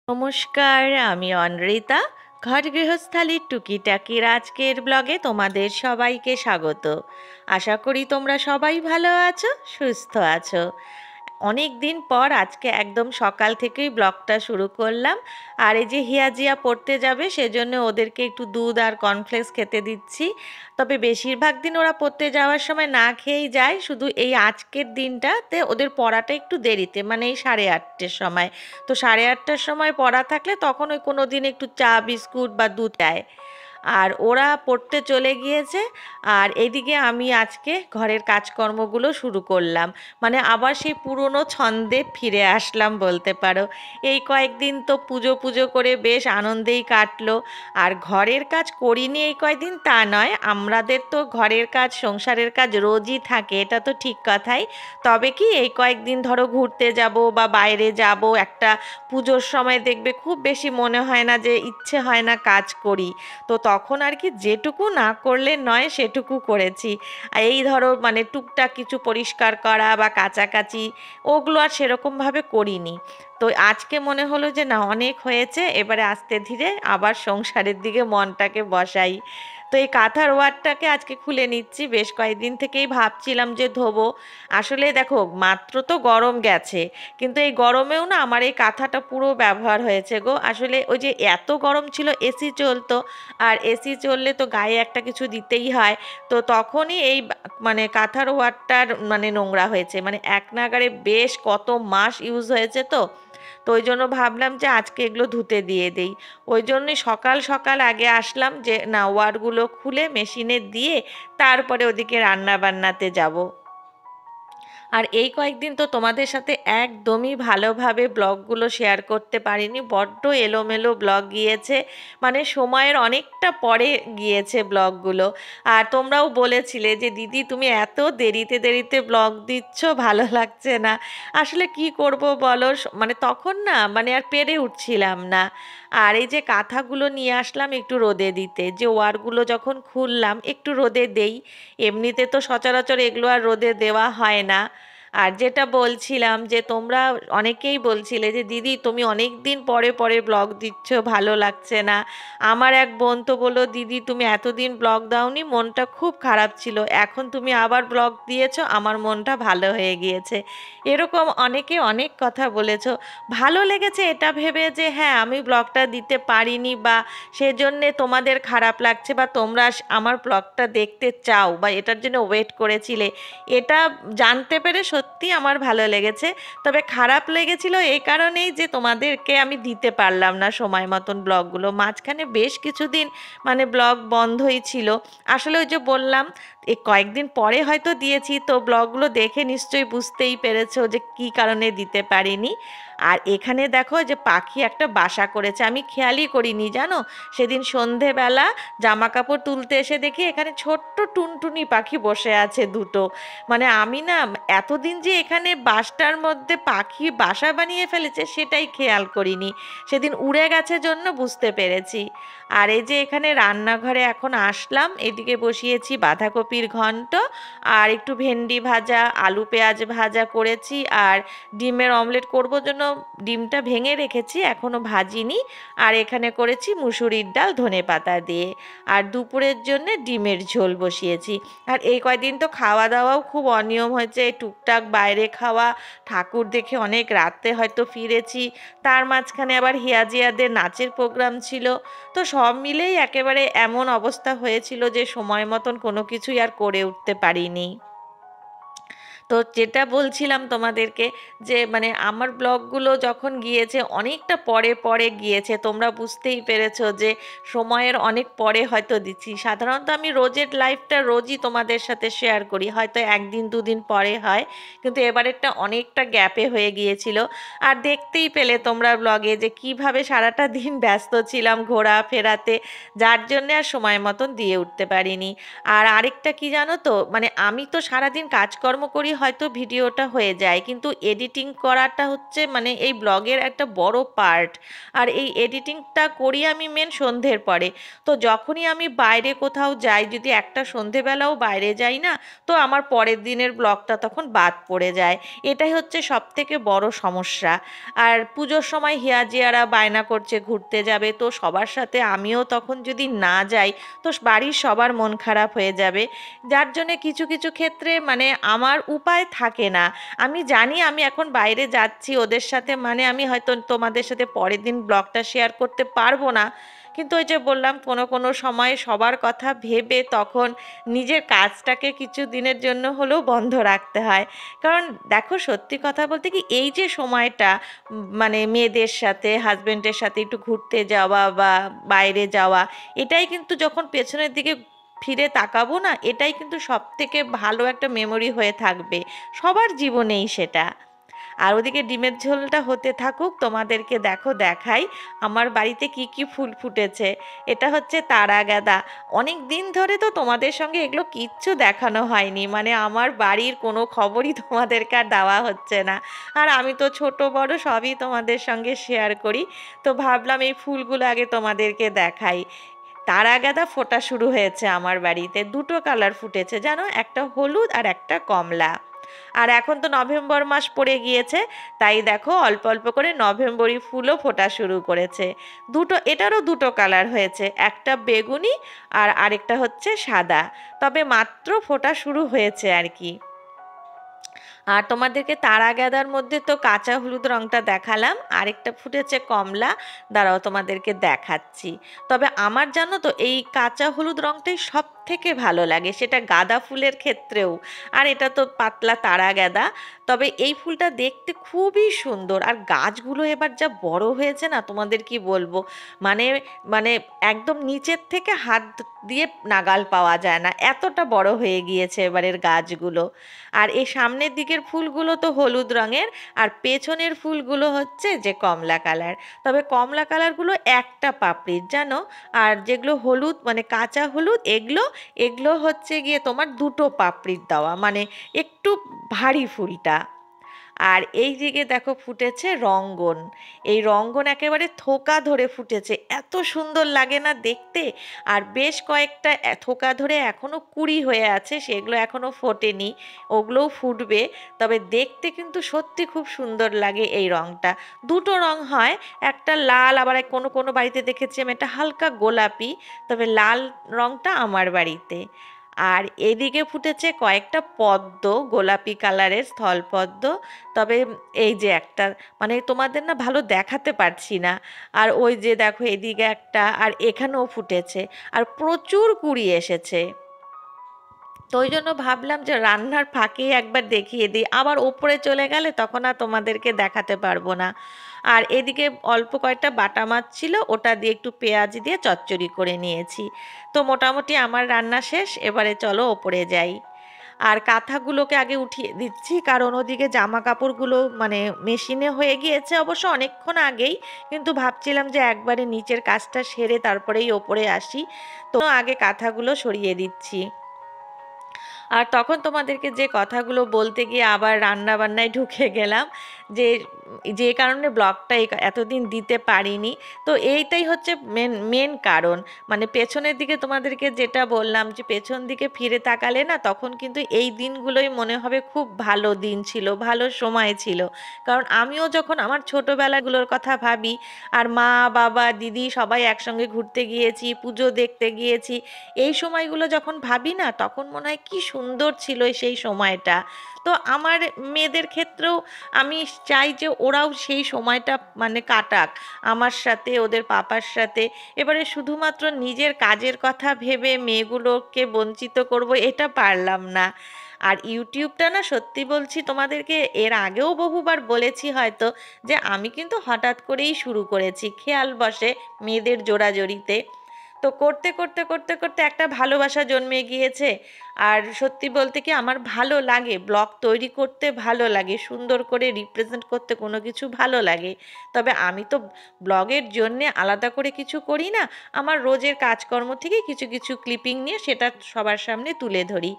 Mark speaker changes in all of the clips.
Speaker 1: নমস্কার, আমি অনৃতা। ঘর গৃহস্থালির টুকিটাকির আজকের ব্লগে তোমাদের সবাইকে স্বাগত। আশা করি তোমরা সবাই ভালো আছো, সুস্থ আছো। অনেক দিন পর আজকে একদম সকাল থেকেই ব্লগটা শুরু করলাম। আর এই যে হিয়াজিয়া পড়তে যাবে সেজন্য ওদেরকে একটু দুধ আর কর্নফ্লেক্স খেতে দিচ্ছি। তবে বেশিরভাগ দিন ওরা পড়তে যাওয়ার সময় না খেয়েই যায়, শুধু এই আজকের দিনটাতে ওদের পড়াটা একটু দেরিতে, মানে এই 8:30টার সময়। তো 8:30টার সময় পড়া থাকলে তখন ওই কোনো দিন একটু চা বিস্কুট বা দুধ দেয়। আর ওরা পড়তে চলে গিয়েছে। আর এইদিকে আমি আজকে ঘরের কাজকর্মগুলো শুরু করলাম, মানে আবার সেই পুরনো ছন্দে ফিরে আসলাম বলতে পারো। এই কয়েকদিন তো পুজো পুজো করে বেশ আনন্দেই কাটলো। আর ঘরের কাজ করিনি এই কয়েকদিন তা নয়, আমাদের তো ঘরের কাজ সংসারের কাজ রোজই থাকে, এটা তো ঠিক কথাই। তবে কি এই কয়েকদিন ধরো ঘুরতে যাব বা বাইরে যাব, একটা পুজোর সময় দেখবে খুব বেশি মনে হয় না, যে ইচ্ছে হয় না কাজ করি। তো তখন আর কি যেটুকু না করলে নয় সেটুকু করেছি। আর এই ধরো মানে টুকটাক কিছু পরিষ্কার করা বা কাচাকাচি, ওগুলো আর সেরকমভাবে করিনি। তো আজকে মনে হলো যে না, অনেক হয়েছে, এবারে আস্তে ধীরে আবার সংসারের দিকে মনটাকে বসাই। তো এই কাঁথার ওয়ারটাকে আজকে খুলে নিচ্ছি, বেশ কয়েকদিন থেকেই ভাবছিলাম যে ধোবো। আসলে দেখো, মাত্র তো গরম গেছে, কিন্তু এই গরমেও না আমার এই কাঁথাটা পুরো ব্যবহার হয়েছে গো। আসলে ওই যে এত গরম ছিল, এসি চলতো, আর এসি চললে তো গায়ে একটা কিছু দিতেই হয়। তো তখনই এই মানে কাঁথার ওয়ারটার মানে নোংরা হয়েছে, মানে এক নাগাড়ে বেশ কত মাস ইউজ হয়েছে। তো তো ওই জন্য ভাবলাম যে আজকে এগুলো ধুতে দিয়ে দেই। ওই জন্যই সকাল সকাল আগে আসলাম, যে না ওয়ারগুলো খুলে মেশিনে দিয়ে তারপরে ওদিকে রান্না বান্নাতে যাব। আর এই কয়েকদিন তো তোমাদের সাথে একদমই ভালোভাবে ব্লগগুলো শেয়ার করতে পারিনি, বড্ড এলোমেলো ব্লগ গিয়েছে, মানে সময়ের অনেকটা পরে গিয়েছে ব্লগগুলো। আর তোমরাও বলেছিলে যে দিদি তুমি এত দেরিতে দেরিতে ব্লগ দিচ্ছ, ভালো লাগছে না। আসলে কি করব বলো, মানে তখন না মানে আর পেরে উঠছিলাম না। আর এই যে কাঁথাগুলো নিয়ে আসলাম একটু রোদে দিতে, যে ওয়ারগুলো যখন খুললাম একটু রোদে দেই। এমনিতে তো সচরাচর এগুলো আর রোদে দেওয়া হয় না। আর যেটা বলছিলাম, যে তোমরা অনেকেই বলছিলে যে দিদি তুমি অনেক দিন পরে পরে ব্লগ দিচ্ছ, ভালো লাগছে না। আমার এক বোন তো বললো, দিদি তুমি এতদিন ব্লগ দাওনি, মনটা খুব খারাপ ছিল, এখন তুমি আবার ব্লগ দিয়েছো, আমার মনটা ভালো হয়ে গিয়েছে। এরকম অনেকে অনেক কথা বলেছো। ভালো লেগেছে এটা ভেবে যে হ্যাঁ আমি ব্লগটা দিতে পারিনি, বা সেজন্যে তোমাদের খারাপ লাগছে, বা তোমরা আমার ব্লগটা দেখতে চাও বা এটার জন্য ওয়েট করেছিলে, এটা জানতে পেরে সত্যি আমার ভালো লেগেছে। তবে খারাপ লেগেছিল এই কারণেই যে তোমাদেরকে আমি দিতে পারলাম না সময় মতন ব্লগগুলো, মাঝখানে বেশ কিছুদিন মানে ব্লগ বন্ধই ছিল। আসলে ওই যে বললাম, এই কয়েকদিন পরে হয়তো দিয়েছি, তো ব্লগগুলো দেখে নিশ্চয়ই বুঝতেই পেরেছো যে কী কারণে দিতে পারিনি। আর এখানে দেখো যে পাখি একটা বাসা করেছে, আমি খেয়ালই করিনি জানো। সেদিন সন্ধেবেলা জামা কাপড় তুলতে এসে দেখি এখানে ছোট্ট টুনটুনি পাখি বসে আছে দুটো। মানে আমি না এতদিন যে এখানে বাসটার মধ্যে পাখি বাসা বানিয়ে ফেলেছে সেটাই খেয়াল করিনি, সেদিন উড়ে গেছে জন্য বুঝতে পেরেছি। আর এই যে এখানে রান্নাঘরে এখন আসলাম, এদিকে বসিয়েছি বাঁধাকপির ঘন্ট, আর একটু ভেন্ডি ভাজা, আলু পেঁয়াজ ভাজা করেছি, আর ডিমের অমলেট করব জন্য ডিমটা ভেঙে রেখেছি, এখনো ভাজিনি। আর এখানে করেছি মুসুরির ডাল ধনেপাতা দিয়ে। আর দুপুরের জন্য ডিমের ঝোল বসিয়েছি। আর এই কয়দিন তো খাওয়া দাওয়াও খুব অনিয়ম হয়েছে, টুকটাক বাইরে খাওয়া, ঠাকুর দেখে অনেক রাতে হয়তো ফিরেছি, তার মাঝখানে আবার হিয়াজিয়াদের নাচের প্রোগ্রাম ছিল। তো সব মিলেই একেবারে এমন অবস্থা হয়েছিল যে সময় মতন কোনো কিছুই আর করে উঠতে পারিনি। তো যেটা বলছিলাম তোমাদেরকে, যে মানে আমার ব্লগগুলো যখন গিয়েছে অনেকটা পরে পরে গিয়েছে, তোমরা বুঝতেই পেরেছো যে সময়ের অনেক পরে হয়তো দিচ্ছি। সাধারণত আমি রোজের লাইফটা রোজই তোমাদের সাথে শেয়ার করি, হয়তো একদিন দুদিন পরে হয়, কিন্তু এবারেরটা অনেকটা গ্যাপে হয়ে গিয়েছিল। আর দেখতেই পেলে তোমরা ব্লগে যে কিভাবে সারাটা দিন ব্যস্ত ছিলাম ঘোরা ফেরাতে, যার জন্যে আর সময় মতন দিয়ে উঠতে পারিনি। আর আরেকটা কি জানো তো, মানে আমি তো সারাদিন কাজকর্ম করি হয়তো ভিডিওটা হয়ে যায়, কিন্তু এডিটিং করাটা হচ্ছে মানে এই ব্লগের একটা বড় পার্ট। আর এই এডিটিংটা করি আমি মেন সন্ধ্যের পরে। তো যখনই আমি বাইরে কোথাও যাই, যদি একটা সন্ধেবেলাও বাইরে যাই না, তো আমার পরের দিনের ব্লগটা তখন বাদ পড়ে যায়। এটাই হচ্ছে সব থেকে বড় সমস্যা। আর পুজোর সময় হিয়াজিয়ারা বায়না করছে ঘুরতে যাবে, তো সবার সাথে আমিও তখন যদি না যাই, তো বাড়ির সবার মন খারাপ হয়ে যাবে। যার জন্যে কিছু কিছু ক্ষেত্রে মানে আমার উপায় থাকে না। আমি জানি আমি এখন বাইরে যাচ্ছি ওদের সাথে, মানে আমি হয়তো তোমাদের সাথে পরের দিন ব্লগটা শেয়ার করতে পারবো না, কিন্তু ওই যে বললাম কোনো কোনো সময় সবার কথা ভেবে তখন নিজের কাজটাকে কিছু দিনের জন্য হলেও বন্ধ রাখতে হয়। কারণ দেখো, সত্যি কথা বলতে কি, এই যে সময়টা মানে মেয়েদের সাথে হাজবেন্ডের সাথে একটু ঘুরতে যাওয়া বা বাইরে যাওয়া, এটাই কিন্তু যখন পেছনের দিকে ফিরে তাকাবো না, এটাই কিন্তু সব থেকে ভালো একটা মেমোরি হয়ে থাকবে সবার জীবনেই সেটা। আর ওদিকে ডিমের ঝোলটা হতে থাকুক, তোমাদেরকে দেখো দেখাই আমার বাড়িতে কি কি ফুল ফুটেছে। এটা হচ্ছে তারা গাঁদা। অনেক দিন ধরে তো তোমাদের সঙ্গে এগুলো কিচ্ছু দেখানো হয়নি, মানে আমার বাড়ির কোনো খবরই তোমাদেরকে আর দেওয়া হচ্ছে না। আর আমি তো ছোট বড় সবই তোমাদের সঙ্গে শেয়ার করি, তো ভাবলাম এই ফুলগুলো আগে তোমাদেরকে দেখাই। তারা গাঁদা ফোটা শুরু হয়েছে আমার বাড়িতে, দুটো কালার ফুটেছে জানো, একটা হলুদ আর একটা কমলা। আর এখন তো নভেম্বর মাস পড়ে গিয়েছে, তাই দেখো অল্প অল্প করে নভেম্বরী ফুলও ফোটা শুরু করেছে। দুটো, এটারও দুটো কালার হয়েছে, একটা বেগুনি আর আরেকটা হচ্ছে সাদা। তবে মাত্র ফোটা শুরু হয়েছে আর কি। আর তোমাদেরকে তারা গাঁদার মধ্যে তো কাঁচা হলুদ রংটা দেখালাম, আরেকটা ফুটেছে কমলা, দাঁড়াও তোমাদেরকে দেখাচ্ছি। তবে আমার জানো তো এই কাঁচা হলুদ রংটাই সব থেকে ভালো লাগে, সেটা গাঁদা ফুলের ক্ষেত্রেও। আর এটা তো পাতলা তারা গাঁদা। তবে এই ফুলটা দেখতে খুবই সুন্দর, আর গাছগুলো এবার যা বড় হয়েছে না, তোমাদের কি বলবো, মানে মানে একদম নিচের থেকে হাত দিয়ে নাগাল পাওয়া যায় না, এতটা বড় হয়ে গিয়েছে এবারের গাছগুলো। আর এই সামনের দিকের ফুলগুলো তো হলুদ রঙের, আর পেছনের ফুলগুলো হচ্ছে যে কমলা কালার। তবে কমলা কালারগুলো একটা পাপড়ির জানো, আর যেগুলো হলুদ মানে কাঁচা হলুদ, এগুলো এগুলো হচ্ছে গিয়ে তোমার দুটো পাপড়ির দেওয়া, মানে একটু ভারী ফুলটা। আর এই দিকে দেখো ফুটেছে রঙ্গন। এই রঙ্গন একেবারে থোকা ধরে ফুটেছে, এত সুন্দর লাগে না দেখতে। আর বেশ কয়েকটা থোকা ধরে এখনো কুঁড়ি হয়ে আছে, সেগুলো এখনো ফোটেনি, ওগুলোও ফুটবে। তবে দেখতে কিন্তু সত্যি খুব সুন্দর লাগে এই রংটা। দুটো রং হয়, একটা লাল, আবার কোনো কোনো বাড়িতে দেখেছি আমি একটা হালকা গোলাপি, তবে লাল রংটা আমার বাড়িতে। আর এদিকে ফুটেছে কয়েকটা পদ্ম, গোলাপি কালারের স্থলপদ্ম। তবে এই যে একটা, মানে তোমাদের না ভালো দেখাতে পারছি না। আর ওই যে দেখো এদিকে একটা, আর এখানেও ফুটেছে, আর প্রচুর কুড়ি এসেছে। তো ওই জন্য ভাবলাম যে রান্নার ফাঁকেই একবার দেখিয়ে দিই, আবার ওপরে চলে গেলে তখন আর তোমাদেরকে দেখাতে পারবো না। আর এদিকে অল্প কয়েকটা বাটা মাছ ছিল, ওটা দিয়ে একটু পেঁয়াজ দিয়ে চচ্চড়ি করে নিয়েছি। তো মোটামুটি আমার রান্না শেষ, এবারে চলো ওপরে যাই। আর কাঁথাগুলোকে আগে উঠিয়ে দিচ্ছি, কারণ ওদিকে জামা কাপড়গুলো মানে মেশিনে হয়ে গিয়েছে অবশ্য অনেকক্ষণ আগেই, কিন্তু ভাবছিলাম যে একবারে নিচের কাজটা সেরে তারপরেই ওপরে আসি। তো আগে কাঁথাগুলো সরিয়ে দিচ্ছি। আর তখন তোমাদেরকে যে কথাগুলো বলতে গিয়ে আবার রান্না বান্নায় ঢুকে গেলাম, যে যে কারণে ব্লগটা এতদিন দিতে পারিনি। তো এইটাই হচ্ছে মেন মেন কারণ, মানে পেছনের দিকে তোমাদেরকে যেটা বললাম, যে পেছন দিকে ফিরে তাকালে না, তখন কিন্তু এই দিনগুলোই মনে হবে খুব ভালো দিন ছিল, ভালো সময় ছিল। কারণ আমিও যখন আমার ছোটোবেলাগুলোর কথা ভাবি, আর মা বাবা দিদি সবাই একসঙ্গে ঘুরতে গিয়েছি, পুজো দেখতে গিয়েছি, এই সময়গুলো যখন ভাবি না, তখন মনে হয় কি সুন্দর ছিল সেই সময়টা। তো আমার মেয়েদের ক্ষেত্রেও আমি চাই যে ওরাও সেই সময়টা মানে কাটাক আমার সাথে, ওদের পাপার সাথে। এবারে শুধুমাত্র নিজের কাজের কথা ভেবে মেয়েগুলোকে বঞ্চিত করব, এটা পারলাম না। আর ইউটিউবটা না, সত্যি বলছি তোমাদেরকে, এর আগেও বহুবার বলেছি হয়তো, যে আমি কিন্তু হঠাৎ করেই শুরু করেছি, খেয়াল বসে মেয়েদের জোড়াজড়িতে। তো করতে করতে করতে করতে একটা ভালোবাসা জন্মে গিয়েছে। আর সত্যি বলতে কি আমার ভালো লাগে, ব্লগ তৈরি করতে ভালো লাগে, সুন্দর করে রিপ্রেজেন্ট করতে কোনো কিছু ভালো লাগে। তবে আমি তো ব্লগের জন্যে আলাদা করে কিছু করি না, আমার রোজের কাজকর্ম থেকে কিছু কিছু ক্লিপিং নিয়ে সেটা সবার সামনে তুলে ধরি।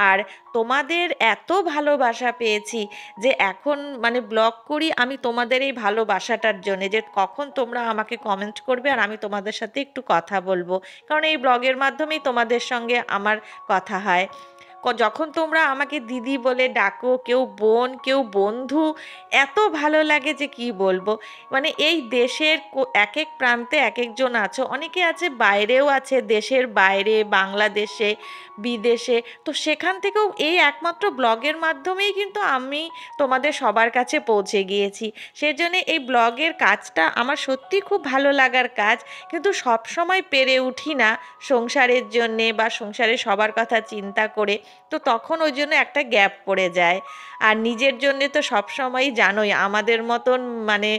Speaker 1: আর তোমাদের এত ভালোবাসা পেয়েছি যে এখন মানে ব্লগ করি আমি তোমাদের এই ভালোবাসাটার জন্যে, যে কখন তোমরা আমাকে কমেন্ট করবে আর আমি তোমাদের সাথে একটু কথা বলবো, কারণ এই ব্লগের মাধ্যমেই তোমাদের সঙ্গে আমার কথা হয়। যখন তোমরা আমাকে দিদি বলে ডাকো, কেউ বোন কেউ বন্ধু, এত ভালো লাগে যে কি বলবো। মানে এই দেশের এক এক প্রান্তে এক একজন আছো, অনেকে আছে বাইরেও আছে, দেশের বাইরে, বাংলাদেশে, বিদেশে। তো সেখান থেকেও এই একমাত্র ব্লগের মাধ্যমেই কিন্তু আমি তোমাদের সবার কাছে পৌঁছে গিয়েছি। সেজন্য এই ব্লগের কাজটা আমার সত্যি খুব ভালো লাগার কাজ, কিন্তু সব সময় পেরে উঠি না সংসারের জন্যে বা সংসারের সবার কথা চিন্তা করে। তো তখন ওই জন্য একটা গ্যাপ পড়ে যায়। আর নিজের জন্যে তো সবসময়ই জানোই আমাদের মতন মানে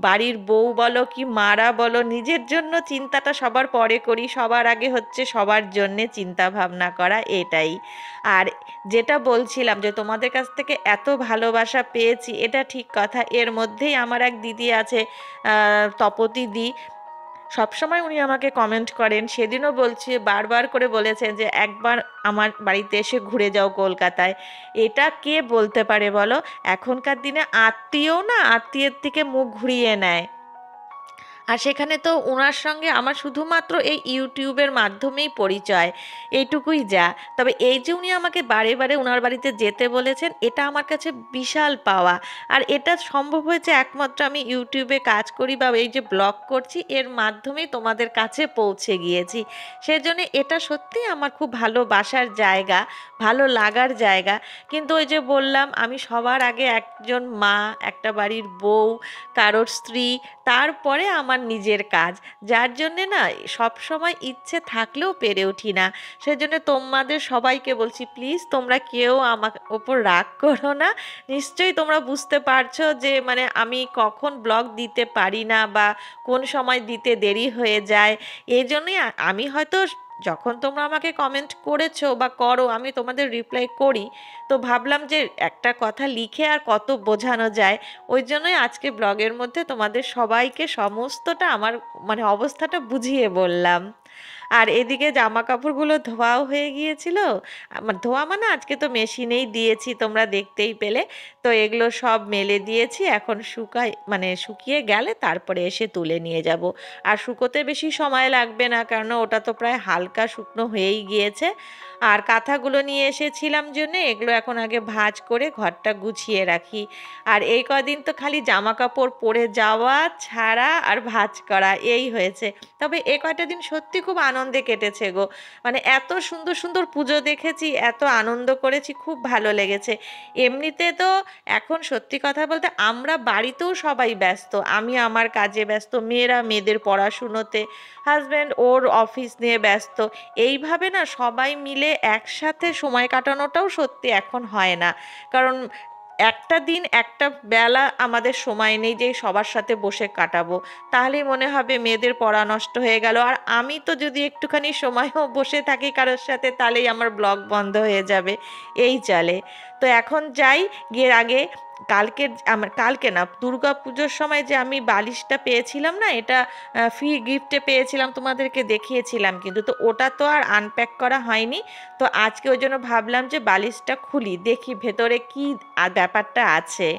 Speaker 1: বাড়ির বউ বলো কি মারা বলো, নিজের জন্য চিন্তাটা সবার পরে করি, সবার আগে হচ্ছে সবার জন্যে চিন্তা ভাবনা করা, এটাই। আর যেটা বলছিলাম যে তোমাদের কাছ থেকে এত ভালোবাসা পেয়েছি, এটা ঠিক কথা। এর মধ্যেই আমার এক দিদি আছে, তপতি দি, সবসময় উনি আমাকে কমেন্ট করেন। সেদিনও বলছি, বারবার করে বলেছেন যে একবার আমার বাড়িতে এসে ঘুরে যাও কলকাতায়। এটা কে বলতে পারে বলো? এখনকার দিনে আত্মীয় না আত্মীয়ের থেকে মুখ ঘুরিয়ে নেয়। আর সেখানে তো ওনার সঙ্গে আমার শুধুমাত্র এই ইউটিউবের মাধ্যমেই পরিচয়, এইটুকুই যা। তবে এই যে উনি আমাকে বারে বারে ওনার বাড়িতে যেতে বলেছেন, এটা আমার কাছে বিশাল পাওয়া। আর এটা সম্ভব হয়েছে একমাত্র আমি ইউটিউবে কাজ করি বা এই যে ব্লগ করছি এর মাধ্যমেই তোমাদের কাছে পৌঁছে গিয়েছি। সেজন্য এটা সত্যিই আমার খুব ভালোবাসার জায়গা, ভালো লাগার জায়গা। কিন্তু ওই যে বললাম, আমি সবার আগে একজন মা, একটা বাড়ির বউ, কারোর স্ত্রী, তারপরে আমার নিজের কাজ, যার জন্যে না সব সময় ইচ্ছে থাকলেও পেরে উঠি না। সেজন্য তোমাদের সবাইকে বলছি, প্লিজ তোমরা কেউ আমার ওপর রাগ করো না। নিশ্চয়ই তোমরা বুঝতে পারছো যে মানে আমি কখন ব্লগ দিতে পারি না বা কোন সময় দিতে দেরি হয়ে যায়। এই জন্যই আমি হয়তো যখন তোমরা আমাকে কমেন্ট করেছো বা করো আমি তোমাদের রিপ্লাই করি। তো ভাবলাম যে একটা কথা লিখে আর কত বোঝানো যায়, ওই জন্যই আজকে ব্লগের মধ্যে তোমাদের সবাইকে সমস্তটা আমার মানে অবস্থাটা বুঝিয়ে বললাম। আর এদিকে জামা কাপড়গুলো ধোয়াও হয়ে গিয়েছিল। আমার ধোয়া মানে আজকে তো মেশিনেই দিয়েছি, তোমরা দেখতেই পেলে। তো এগুলো সব মেলে দিয়েছি, এখন মানে শুকিয়ে গেলে তারপরে এসে তুলে নিয়ে যাব। আর শুকোতে বেশি সময় লাগবে না, কারণ ওটা তো প্রায় হালকা শুকনো হয়েই গিয়েছে। আর কাঁথাগুলো নিয়ে এসেছিলাম জন্য এগুলো এখন আগে ভাঁজ করে ঘরটা গুছিয়ে রাখি। আর এই কদিন তো খালি জামা কাপড় পরে যাওয়া ছাড়া আর ভাঁজ করা এই হয়েছে। তবে এ কয়টা দিন সত্যি খুব আনন্দে কেটেছে গো। মানে এত সুন্দর সুন্দর পুজো দেখেছি, এত আনন্দ করেছি, খুব ভালো লেগেছে। এমনিতে তো এখন সত্যি কথা বলতে আমরা বাড়িতেও সবাই ব্যস্ত, আমি আমার কাজে ব্যস্ত, মেয়েরা মেয়েদের পড়াশুনোতে, হাজব্যান্ড ওর অফিস নিয়ে ব্যস্ত। এইভাবে না সবাই মিলে একসাথে সময় কাটানোটাও সত্যি এখন হয় না। কারণ একটা দিন একটা বেলা আমাদের সময় নেই যে সবার সাথে বসে কাটাবো, তাহলেই মনে হবে মেয়েদের পড়া নষ্ট হয়ে গেল। আর আমি তো যদি একটুখানি সময়ও বসে থাকি কারোর সাথে, তাহলেই আমার ব্লগ বন্ধ হয়ে যাবে, এই চলে। তো এখন যাই, গিয়ে আগে কালকে না, দুর্গা পুজোর সময় যে আমি বালিশটা পেয়েছিলাম না, এটা ফ্রি গিফটে পেয়েছিলাম, তোমাদেরকে দেখিয়েছিলাম কিন্তু। তো ওটা তো আর আনপ্যাক করা হয়নি। তো আজকে ওই জন্য ভাবলাম যে বালিশটা খুলি, দেখি ভেতরে কি ব্যাপারটা আছে।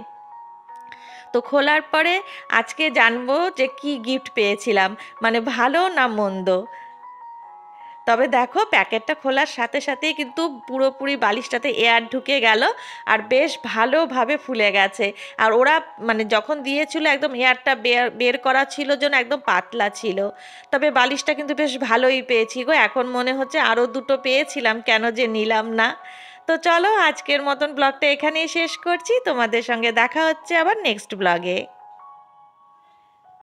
Speaker 1: তো খোলার পরে আজকে জানবো যে কি গিফট পেয়েছিলাম, মানে ভালো না মন্দ। তবে দেখো প্যাকেটটা খোলার সাথে সাথেই কিন্তু পুরোপুরি বালিশটাতে এয়ার ঢুকে গেল, আর বেশ ভালোভাবে ফুলে গেছে। আর ওরা মানে যখন দিয়েছিল একদম এয়ারটা বের বের করা ছিল জন্য একদম পাতলা ছিল। তবে বালিশটা কিন্তু বেশ ভালোই পেয়েছি গো, এখন মনে হচ্ছে আরও দুটো পেয়েছিলাম, কেন যে নিলাম না। তো চলো আজকের মতন ব্লগটা এখানেই শেষ করছি, তোমাদের সঙ্গে দেখা হচ্ছে আবার নেক্সট ব্লগে।